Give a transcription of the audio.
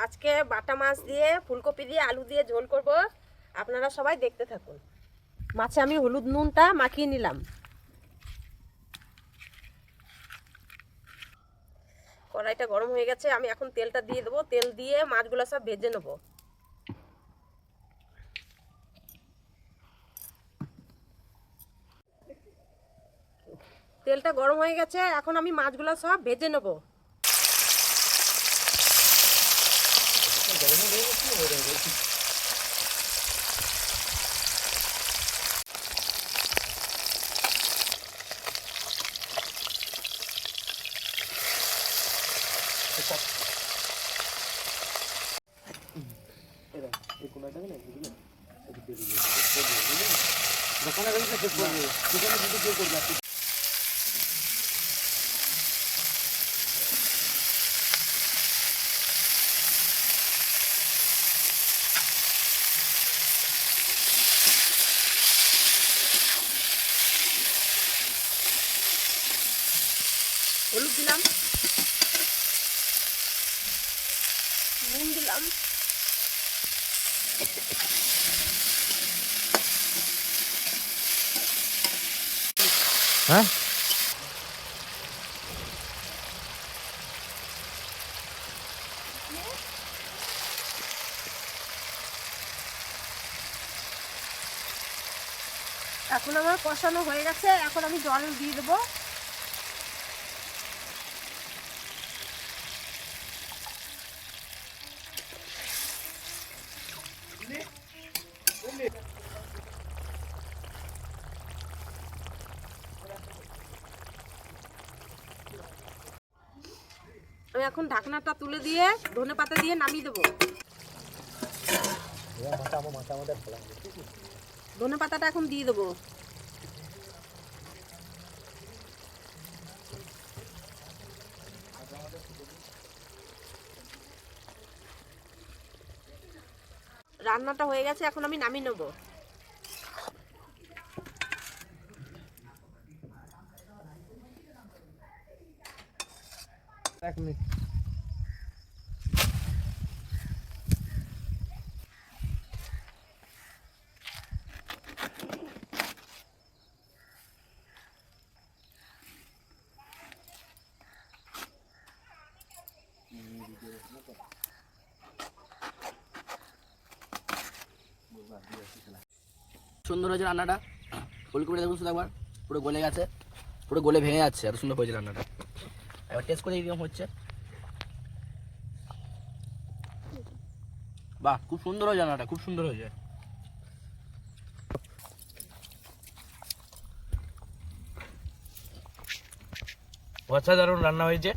আজকে বাটা মাছ দিয়ে ফুলকপি দিয়ে আলু দিয়ে ঝোল করব। আপনারা সবাই দেখতে থাকুন। মাছে আমি হলুদ নুনটা মাখিয়ে নিলাম। কড়াইটা গরম হয়ে গেছে, আমি এখন তেলটা দিয়ে দেবো। তেল দিয়ে মাছগুলো সব ভেজে নেব। তেলটা গরম হয়ে গেছে, এখন আমি মাছগুলো সব ভেজে নেব। হলুদ দিলাম, নুন দিলাম, হ্যাঁ এখন আমার কষানো হয়ে গেছে, এখন আমি জল দিয়ে দেবো। আমি এখন ঢাকনাটা তুলে দিয়ে ধনেপাতা দিয়ে নামিয়ে দেবো। ধনেপাতাটা এখন দিয়ে দেবো। রান্নাটা হয়ে গেছে, এখন আমি নামিয়ে নেবো। এক মিনিট। সুন্দর হয়েছে রান্নাটা। ফুলকপিটা দেখুন শুধু একবার পুরো গলে গেছে, পুরো গলে ভেঙে যাচ্ছে, এত সুন্দর হয়েছে রান্নাটা। এবার টেস্ট করে কিরকম হচ্ছে। বাহ, খুব সুন্দর হয়েছে রান্নাটা, খুব সুন্দর হয়েছে। অসাধারণ রান্না হয়েছে।